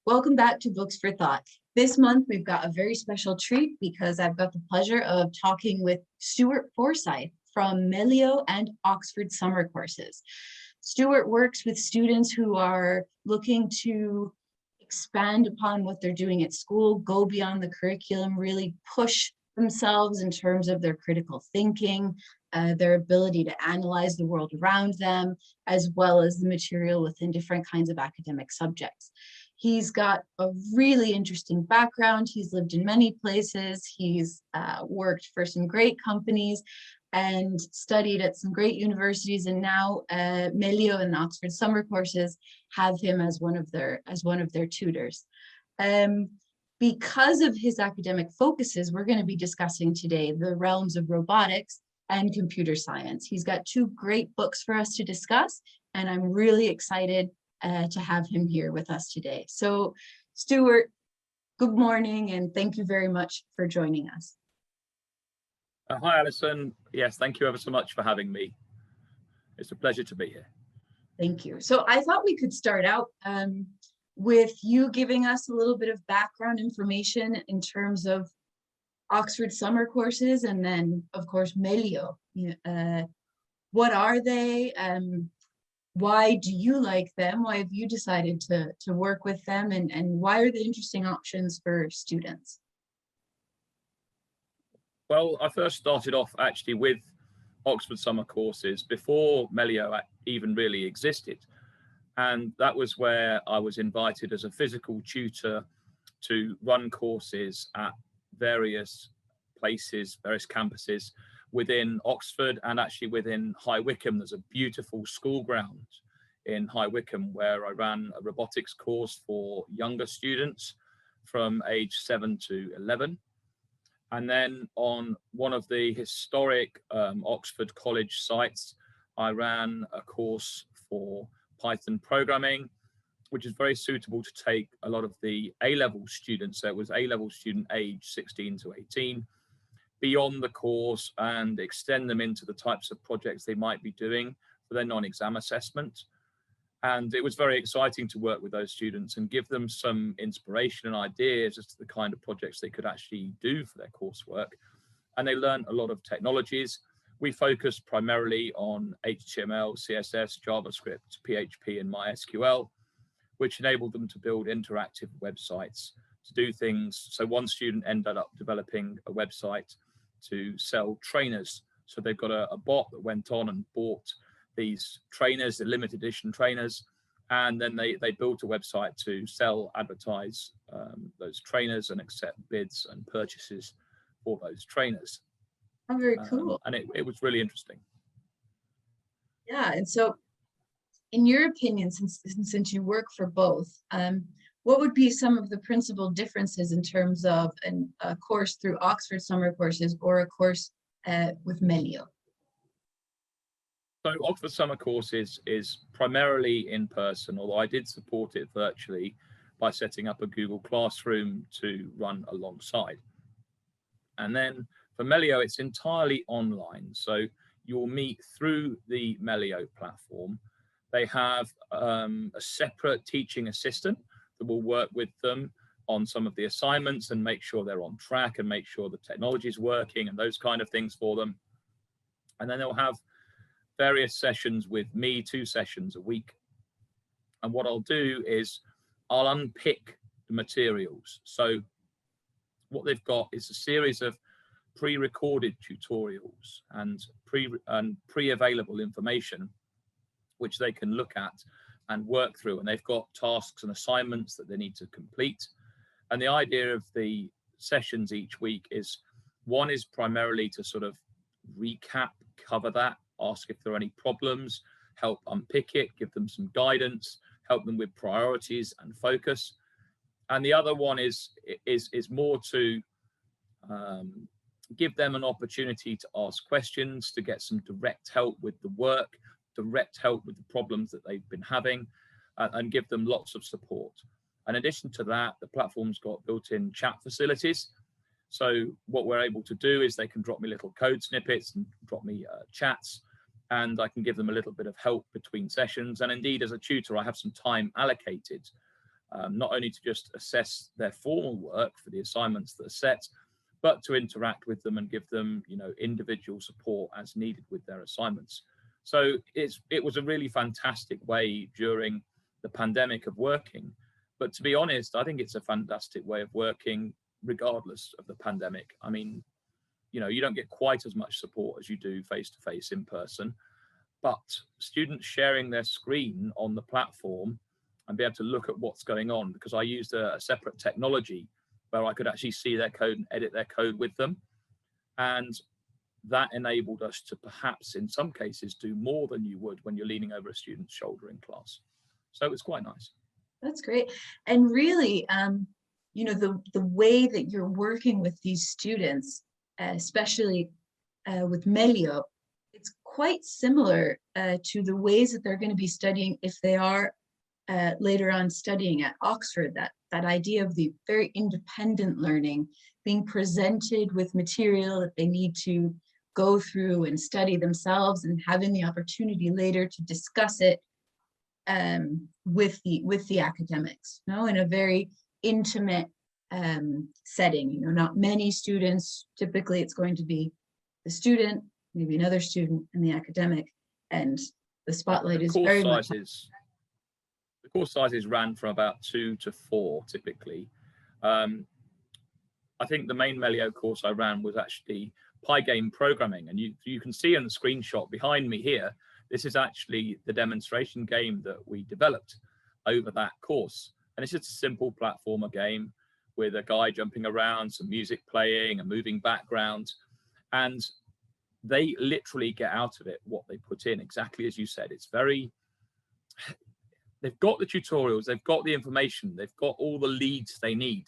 Welcome back to Books for Thought. This month, we've got a very special treat because I've got the pleasure of talking with Stuart Forsyth from Melio and Oxford Summer Courses. Stuart works with students who are looking to expand upon what they're doing at school, go beyond the curriculum, really push themselves in terms of their critical thinking, their ability to analyze the world around them, as well as the material within different kinds of academic subjects. He's got a really interesting background. He's lived in many places. He's worked for some great companies and studied at some great universities. And now Melio and Oxford Summer Courses have him as one of their tutors. Because of his academic focuses, we're going to be discussing today the realms of robotics and computer science. He's got two great books for us to discuss, and I'm really excited to have him here with us today. So, Stuart, good morning, and thank you very much for joining us. Hi, Allison. Yes, thank you ever so much for having me. It's a pleasure to be here. Thank you. So I thought we could start out with you giving us a little bit of background information in terms of Oxford Summer Courses, and then, of course, Melio. What are they? Why do you like them? Why have you decided to work with them? And why are they interesting options for students? Well, I first started off actually with Oxford Summer Courses before Melio even really existed. And that was where I was invited as a physical tutor to run courses at various places, various campuses within Oxford, and actually within High Wycombe. There's a beautiful school ground in High Wycombe where I ran a robotics course for younger students from age 7 to 11. And then on one of the historic Oxford College sites, I ran a course for Python programming, which is very suitable to take a lot of the A-level students. So it was A-level student age 16 to 18, beyond the course and extend them into the types of projects they might be doing for their non-exam assessment. And it was very exciting to work with those students and give them some inspiration and ideas as to the kind of projects they could actually do for their coursework. And they learned a lot of technologies. We focused primarily on HTML, CSS, JavaScript, PHP, and MySQL, which enabled them to build interactive websites to do things. So one student ended up developing a website to sell trainers. So they've got a bot that went on and bought these trainers, the limited edition trainers, and then they built a website to advertise those trainers and accept bids and purchases for those trainers. Oh, very cool. And it was really interesting. Yeah, and so in your opinion, since you work for both, what would be some of the principal differences in terms of a course through Oxford Summer Courses or a course with Melio? So Oxford Summer Courses is primarily in person, although I did support it virtually by setting up a Google Classroom to run alongside. And then for Melio, it's entirely online. So you'll meet through the Melio platform. They have a separate teaching assistant that will work with them on some of the assignments and make sure they're on track and make sure the technology is working and those kind of things for them. And then they'll have various sessions with me, 2 sessions a week. And what I'll do is I'll unpick the materials. So what they've got is a series of pre-recorded tutorials and pre-available information, which they can look at and work through. And they've got tasks and assignments that they need to complete. And the idea of the sessions each week is, one is primarily to sort of recap, cover that, ask if there are any problems, help unpick it, give them some guidance, help them with priorities and focus. And the other one is more to give them an opportunity to ask questions, to get some direct help with the work, direct help with the problems that they've been having, and give them lots of support. In addition to that, the platform's got built-in chat facilities. So what we're able to do is they can drop me little code snippets and drop me chats, and I can give them a little bit of help between sessions. And indeed, as a tutor, I have some time allocated not only to just assess their formal work for the assignments that are set, but to interact with them and give them, individual support as needed with their assignments. So it was a really fantastic way during the pandemic of working. But to be honest, I think it's a fantastic way of working regardless of the pandemic. I mean, you don't get quite as much support as you do face-to-face in person, but students sharing their screen on the platform and be able to look at what's going on, because I used a separate technology where I could actually see their code and edit their code with them. And that enabled us to perhaps, in some cases, do more than you would when you're leaning over a student's shoulder in class. So it's quite nice. That's great. And really, the way that you're working with these students, especially with Melio, it's quite similar to the ways that they're going to be studying if they are later on studying at Oxford. That idea of the very independent learning, being presented with material that they need to go through and study themselves, and having the opportunity later to discuss it with the academics, in a very intimate setting. Not many students. Typically, it's going to be the student, maybe another student, and the academic, and the spotlight is very much. The course sizes ran from about 2 to 4 typically. I think the main Melio course I ran was actually Pygame programming, and you can see in the screenshot behind me here, this is actually the demonstration game that we developed over that course. And it's just a simple platformer game with a guy jumping around, some music playing, a moving background, and they literally get out of it what they put in, exactly as you said. It's they've got the tutorials, they've got the information, they've got all the leads they need,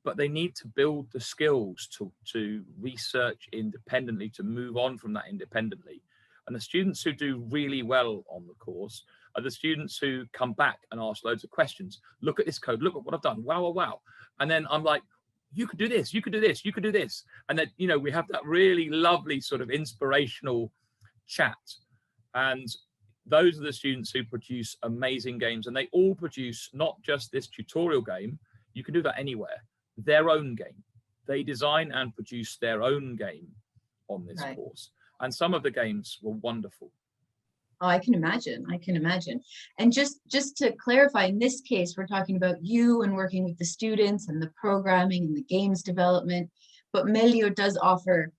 but they need to build the skills to research independently, to move on from that independently. And the students who do really well on the course are the students who come back and ask loads of questions. Look at this code, look at what I've done, wow, wow, wow. And then I'm like, you could do this, you could do this, you could do this. And then, we have that really lovely sort of inspirational chat. And those are the students who produce amazing games. And they all produce not just this tutorial game, you can do that anywhere, their own game. They design and produce their own game on this course. And some of the games were wonderful. Oh, I can imagine. And just to clarify, in this case, we're talking about you and working with the students and the programming and the games development. But Melio does offer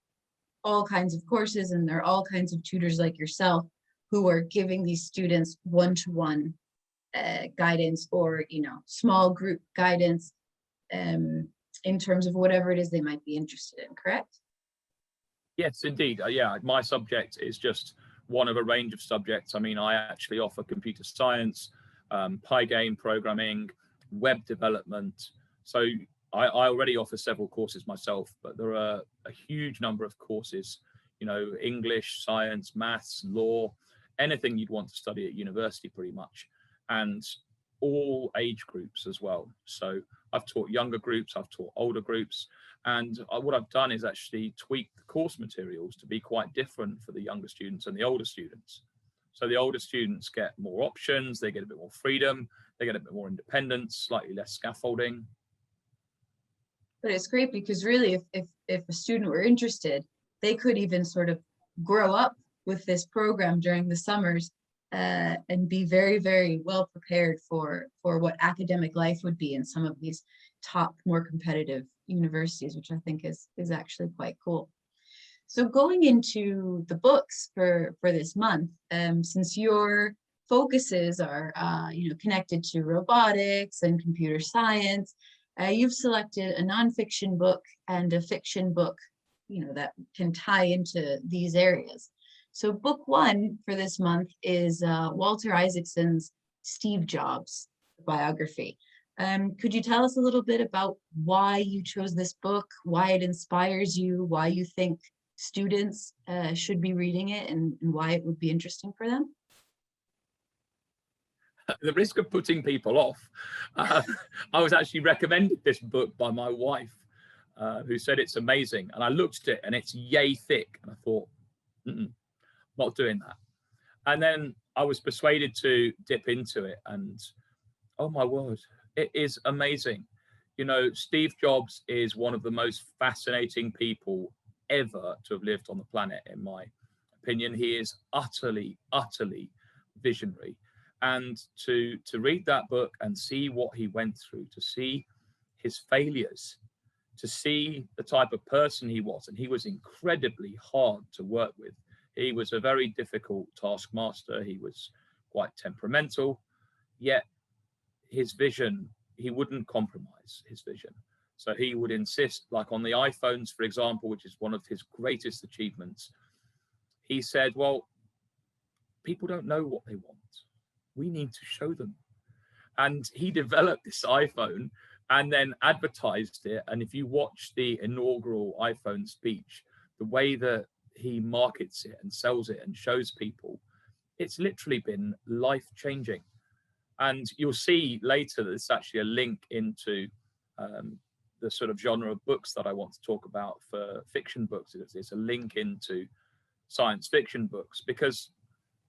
all kinds of courses, and there are all kinds of tutors like yourself who are giving these students one-to-one guidance, or small group guidance in terms of whatever it is they might be interested in, correct? Yes, indeed. Yeah, my subject is just one of a range of subjects. I mean, I actually offer computer science, Pygame programming, web development. So I already offer several courses myself, but there are a huge number of courses, English, science, maths, law, anything you'd want to study at university pretty much, and all age groups as well. So I've taught younger groups, I've taught older groups, and what I've done is actually tweak the course materials to be quite different for the younger students and the older students. So the older students get more options, they get a bit more freedom, they get a bit more independence, slightly less scaffolding. But it's great because really, if a student were interested, they could even sort of grow up with this program during the summers and be very, very well prepared for what academic life would be in some of these top, more competitive universities, which I think is actually quite cool. So going into the books for this month, since your focuses are connected to robotics and computer science, you've selected a nonfiction book and a fiction book, that can tie into these areas. So book one for this month is Walter Isaacson's Steve Jobs biography. Could you tell us a little bit about why you chose this book, why it inspires you, why you think students should be reading it, and why it would be interesting for them? The risk of putting people off, I was actually recommended this book by my wife, who said it's amazing. And I looked at it and it's yay thick. And I thought, not doing that. And then I was persuaded to dip into it. And Oh my word, it is amazing. You know, Steve Jobs is one of the most fascinating people ever to have lived on the planet, in my opinion. He is utterly, utterly visionary. And to read that book and see what he went through, to see his failures, to see the type of person he was, and he was incredibly hard to work with. He was a very difficult taskmaster. He was quite temperamental, yet his vision, he wouldn't compromise his vision. So he would insist, like on the iPhones, for example, which is one of his greatest achievements. He said, well, people don't know what they want. We need to show them. And he developed this iPhone and then advertised it. And if you watch the inaugural iPhone speech, the way that he markets it and sells it and shows people, it's literally been life-changing. And you'll see later that it's actually a link into the sort of genre of books that I want to talk about for fiction books. It's a link into science fiction books, because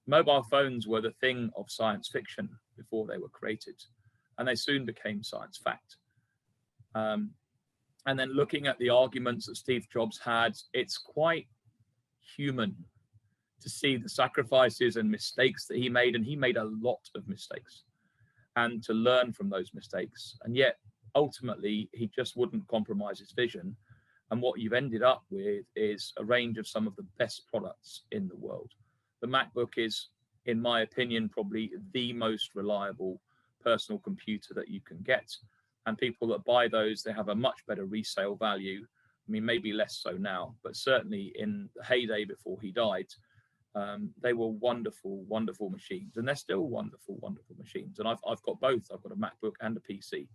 mobile phones were the thing of science fiction before they were created, and they soon became science fact. And then looking at the arguments that Steve Jobs had, it's quite human to see the sacrifices and mistakes that he made, and he made a lot of mistakes, and to learn from those mistakes. And yet ultimately he just wouldn't compromise his vision, and what you've ended up with is a range of some of the best products in the world. The MacBook is, in my opinion, probably the most reliable personal computer that you can get, and people that buy those, they have a much better resale value. I mean, maybe less so now, but certainly in the heyday before he died, they were wonderful, wonderful machines, and they're still wonderful, wonderful machines. And I've got both. I've got a MacBook and a PC.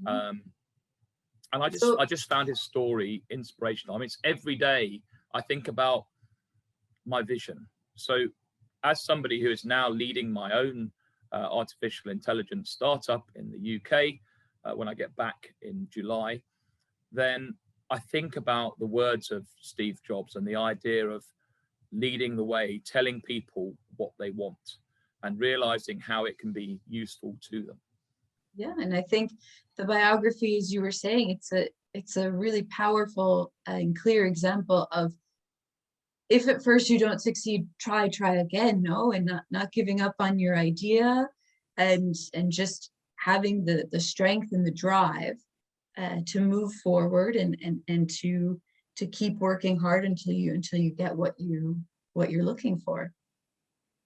And I just found his story inspirational. I mean, it's every day I think about my vision. So as somebody who is now leading my own artificial intelligence startup in the UK, when I get back in July, then I think about the words of Steve Jobs and the idea of leading the way, telling people what they want and realizing how it can be useful to them. Yeah, and I think the biography, as you were saying, it's a really powerful and clear example of, if at first you don't succeed, try again, no, and not giving up on your idea, and just having the strength and the drive to move forward and to keep working hard until you get what you're looking for.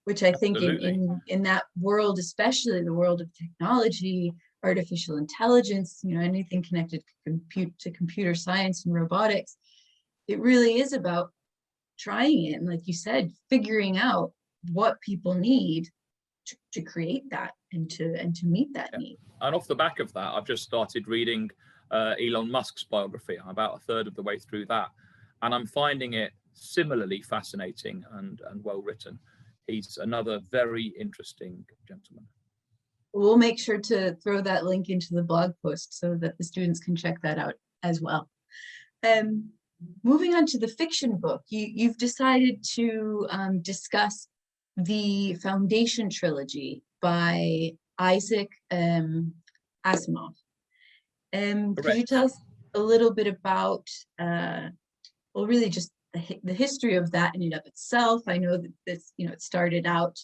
Which I think in that world, especially the world of technology, artificial intelligence, you know, anything connected to computer science and robotics, it really is about trying it, and like you said, figuring out what people need to create that and to meet that need. And off the back of that, I've just started reading Elon Musk's biography. I'm about a third of the way through that, and I'm finding it similarly fascinating and well written. He's another very interesting gentleman. We'll make sure to throw that link into the blog post so that the students can check that out as well. Moving on to the fiction book, you've decided to discuss the Foundation trilogy by Isaac Asimov. Could you tell us a little bit about, well, really just the history of that in and of itself? I know that this, you know, it started out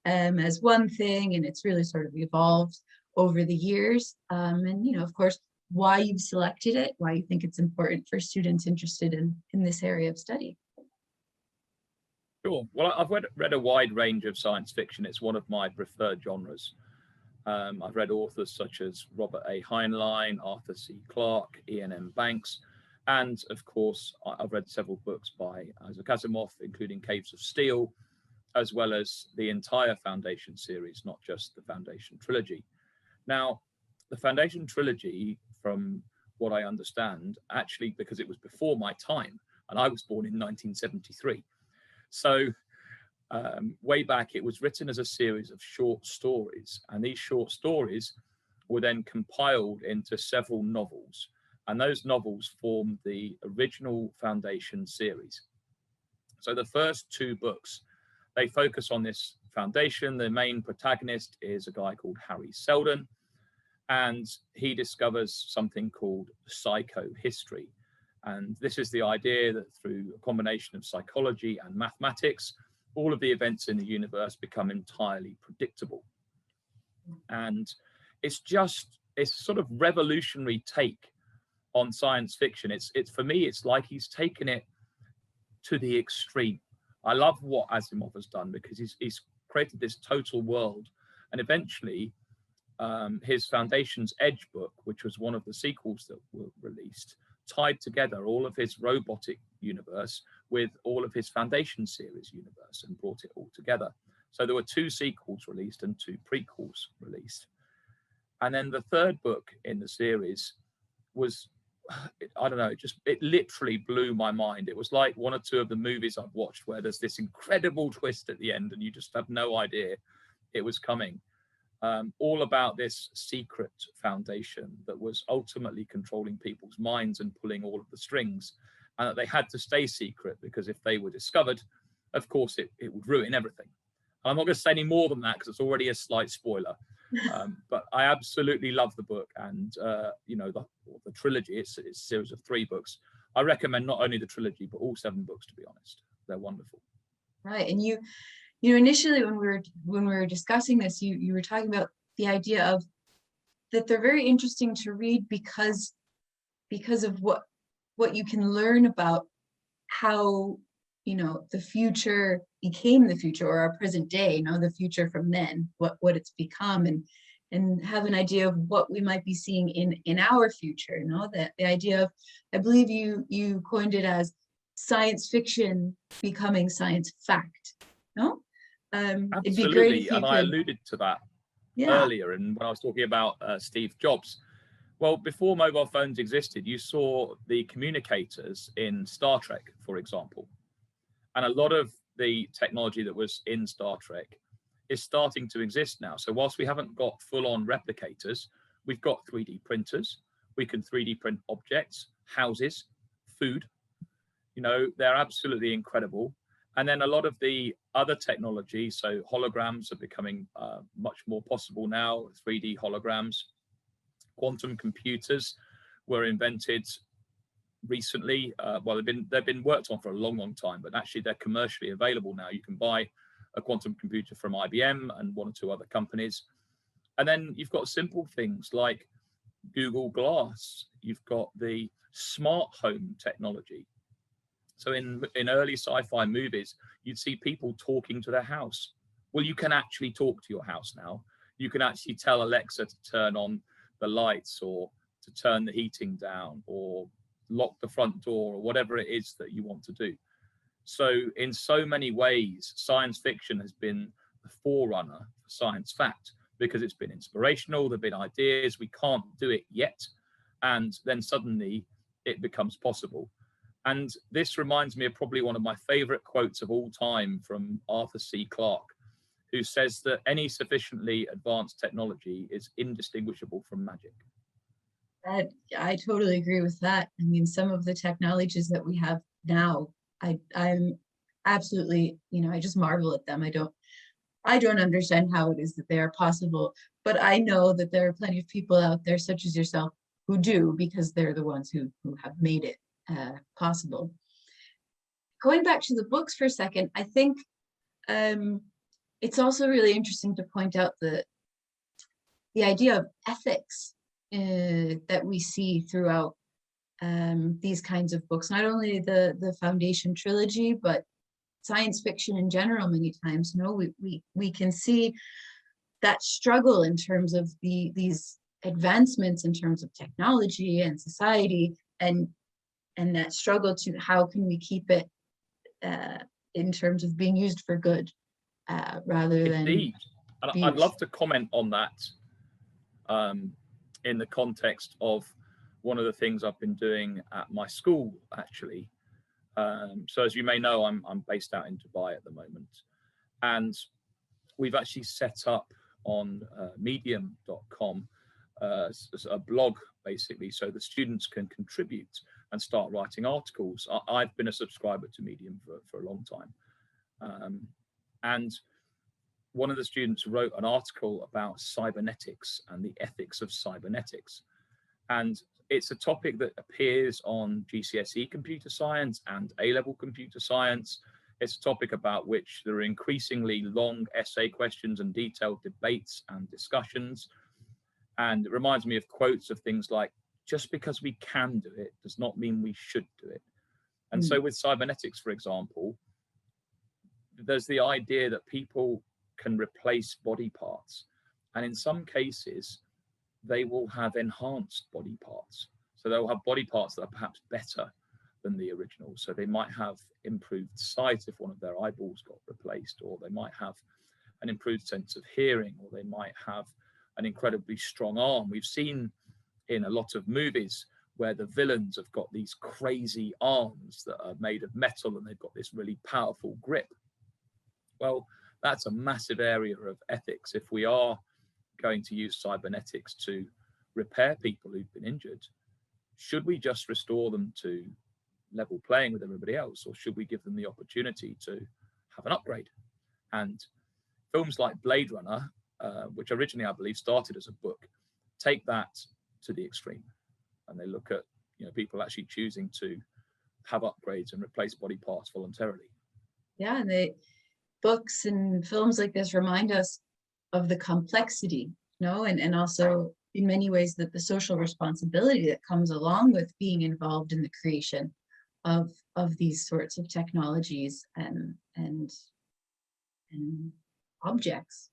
as one thing, and it's really sort of evolved over the years. And, you know, of course, why you've selected it, why you think it's important for students interested in this area of study. Sure. Well, I've read a wide range of science fiction. It's one of my preferred genres. I've read authors such as Robert A. Heinlein, Arthur C. Clarke, Ian M. Banks, and of course, I've read several books by Isaac Asimov, including Caves of Steel, as well as the entire Foundation series, not just the Foundation trilogy. Now, the Foundation trilogy, from what I understand, actually, because it was before my time, and I was born in 1973. So way back, it was written as a series of short stories, and these short stories were then compiled into several novels, and those novels formed the original Foundation series. So the first two books, they focus on this Foundation, the main protagonist is a guy called Harry Seldon, and he discovers something called psychohistory. And this is the idea that through a combination of psychology and mathematics, all of the events in the universe become entirely predictable. And it's sort of revolutionary take on science fiction. It's for me, it's like he's taken it to the extreme. I love what Asimov has done, because he's created this total world, and eventually his Foundation's Edge book, which was one of the sequels that were released, tied together all of his robotic universe with all of his Foundation series universe and brought it all together. So there were 2 sequels released and 2 prequels released. And then the third book in the series was, I don't know, it literally blew my mind. It was like 1 or 2 of the movies I've watched where there's this incredible twist at the end and you just have no idea it was coming. All about this secret foundation that was ultimately controlling people's minds and pulling all of the strings, and that they had to stay secret, because if they were discovered, of course, it would ruin everything. I'm not going to say any more than that because it's already a slight spoiler. But I absolutely love the book, and you know, the trilogy. It's a series of 3 books. I recommend not only the trilogy but all 7 books. To be honest, they're wonderful. Right, and you know, initially when we were discussing this, you were talking about the idea of that they're very interesting to read because of what you can learn about how, you know, the future became the future, or our present day, you know, the future from then, what it's become, and have an idea of what we might be seeing in our future. You know, that the idea of, I believe you coined it as science fiction becoming science fact. No? Absolutely, it'd be great if you and could... I alluded to that earlier, and when I was talking about Steve Jobs. Well, before mobile phones existed, you saw the communicators in Star Trek, for example. And a lot of the technology that was in Star Trek is starting to exist now. So whilst we haven't got full-on replicators, we've got 3D printers. We can 3D print objects, houses, food. You know, they're absolutely incredible. And then a lot of the other technology, so holograms are becoming much more possible now, 3D holograms. Quantum computers were invented recently. Well, they've been worked on for a long time, but actually they're commercially available now. You can buy a quantum computer from IBM and 1 or 2 other companies. And then you've got simple things like Google Glass. You've got the smart home technology. So in early sci-fi movies, you'd see people talking to their house. Well, you can actually talk to your house now. You can actually tell Alexa to turn on the lights, or to turn the heating down, or lock the front door, or whatever it is that you want to do. So in so many ways, science fiction has been the forerunner for science fact, because it's been inspirational. There've been ideas, we can't do it yet, and then suddenly it becomes possible. And this reminds me of probably one of my favorite quotes of all time from Arthur C. Clarke, who says that any sufficiently advanced technology is indistinguishable from magic. I totally agree with that. I mean, some of the technologies that we have now, I'm absolutely, you know, I just marvel at them. I don't understand how it is that they are possible, but I know that there are plenty of people out there, such as yourself, who do, because they're the ones who have made it possible. Going back to the books for a second, I think it's also really interesting to point out the idea of ethics that we see throughout these kinds of books, not only the Foundation trilogy, but science fiction in general. Many times, you know, we can see that struggle in terms of these advancements in terms of technology and society, and that struggle to how can we keep it in terms of being used for good, rather than... Indeed. And I'd love to comment on that in the context of one of the things I've been doing at my school, actually. So as you may know, I'm based out in Dubai at the moment, and we've actually set up on medium.com a blog, basically, so the students can contribute and start writing articles. I've been a subscriber to Medium for a long time. And one of the students wrote an article about cybernetics and the ethics of cybernetics. And it's a topic that appears on GCSE computer science and A-level computer science. It's a topic about which there are increasingly long essay questions and detailed debates and discussions. And it reminds me of quotes of things like, just because we can do it does not mean we should do it. And so with cybernetics, for example, there's the idea that people can replace body parts. And in some cases, they will have enhanced body parts. So they'll have body parts that are perhaps better than the original. So they might have improved sight if one of their eyeballs got replaced, or they might have an improved sense of hearing, or they might have an incredibly strong arm. We've seen in a lot of movies where the villains have got these crazy arms that are made of metal and they've got this really powerful grip. Well, that's a massive area of ethics. If we are going to use cybernetics to repair people who've been injured, should we just restore them to level playing with everybody else, or should we give them the opportunity to have an upgrade? And films like Blade Runner, which originally I believe started as a book, take that to the extreme, and they look at people actually choosing to have upgrades and replace body parts voluntarily. Yeah, and the books and films like this remind us of the complexity, and also in many ways that the social responsibility that comes along with being involved in the creation of these sorts of technologies and objects.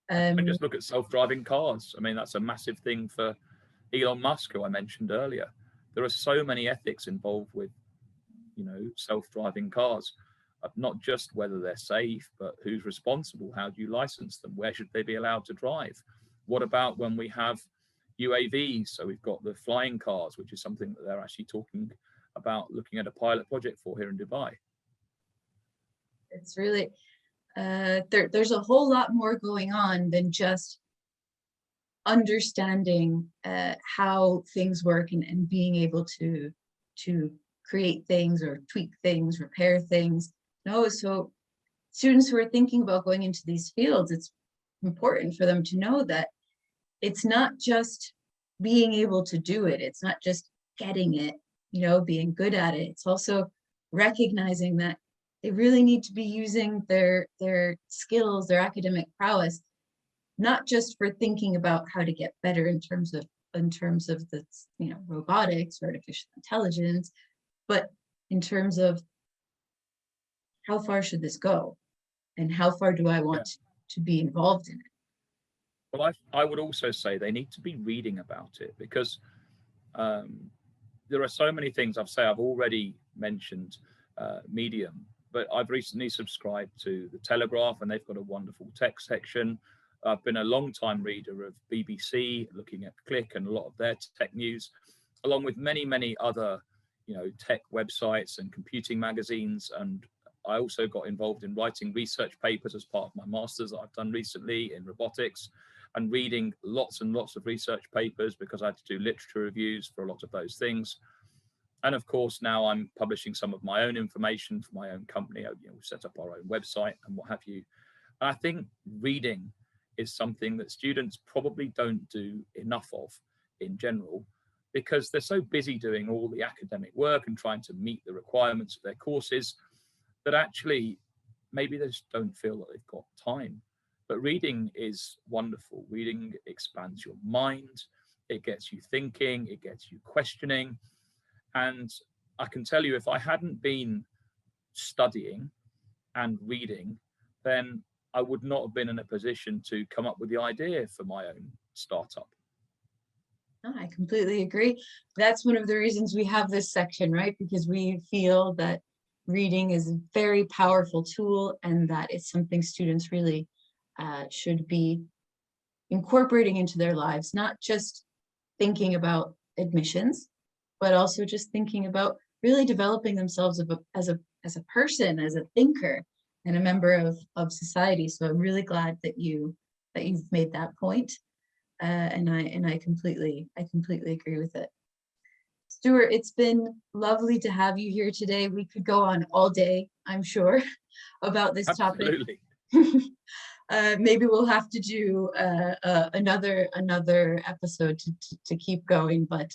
And just look at self-driving cars. I mean, that's a massive thing for Elon Musk, who I mentioned earlier. There are so many ethics involved with, self-driving cars. Not just whether they're safe, but who's responsible? How do you license them? Where should they be allowed to drive? What about when we have UAVs? So we've got the flying cars, which is something that they're actually talking about looking at a pilot project for here in Dubai. It's really, there's a whole lot more going on than just understanding how things work and being able to create things or tweak things, repair things. No, so students who are thinking about going into these fields, it's important for them to know that it's not just being able to do it. It's not just getting it, being good at it. It's also recognizing that they really need to be using their skills, their academic prowess, not just for thinking about how to get better in terms of the robotics, artificial intelligence, but in terms of how far should this go, and how far do I want to be involved in it? Well, I would also say they need to be reading about it, because there are so many things. I've already mentioned Medium, but I've recently subscribed to the Telegraph, and they've got a wonderful tech section. I've been a long time reader of BBC, looking at Click and a lot of their tech news, along with many, many other, tech websites and computing magazines. And I also got involved in writing research papers as part of my master's that I've done recently in robotics, and reading lots and lots of research papers because I had to do literature reviews for a lot of those things. And of course, now I'm publishing some of my own information for my own company. We set up our own website and what have you. And I think reading is something that students probably don't do enough of in general, because they're so busy doing all the academic work and trying to meet the requirements of their courses that actually maybe they just don't feel that they've got time. But reading is wonderful. Reading expands your mind. It gets you thinking. It gets you questioning. And I can tell you, if I hadn't been studying and reading, then I would not have been in a position to come up with the idea for my own startup. I completely agree. That's one of the reasons we have this section, right? Because we feel that reading is a very powerful tool, and that it's something students really should be incorporating into their lives, not just thinking about admissions, but also just thinking about really developing themselves as a person, as a thinker, and a member of society. So I'm really glad that you've made that point, and I completely agree with it. Stuart, it's been lovely to have you here today. We could go on all day, I'm sure, about this Absolutely. topic. Maybe we'll have to do another episode to keep going, but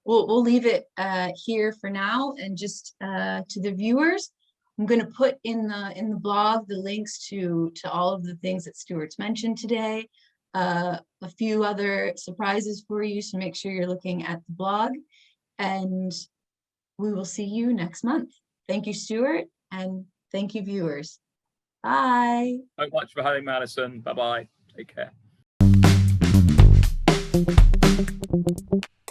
we'll leave it here for now. And just to the viewers, I'm going to put in the blog the links to all of the things that Stuart's mentioned today, a few other surprises for you, so make sure you're looking at the blog, and we will see you next month. Thank you, Stuart, and thank you, viewers. Bye. So much for having me, Allison. Bye-bye. Take care.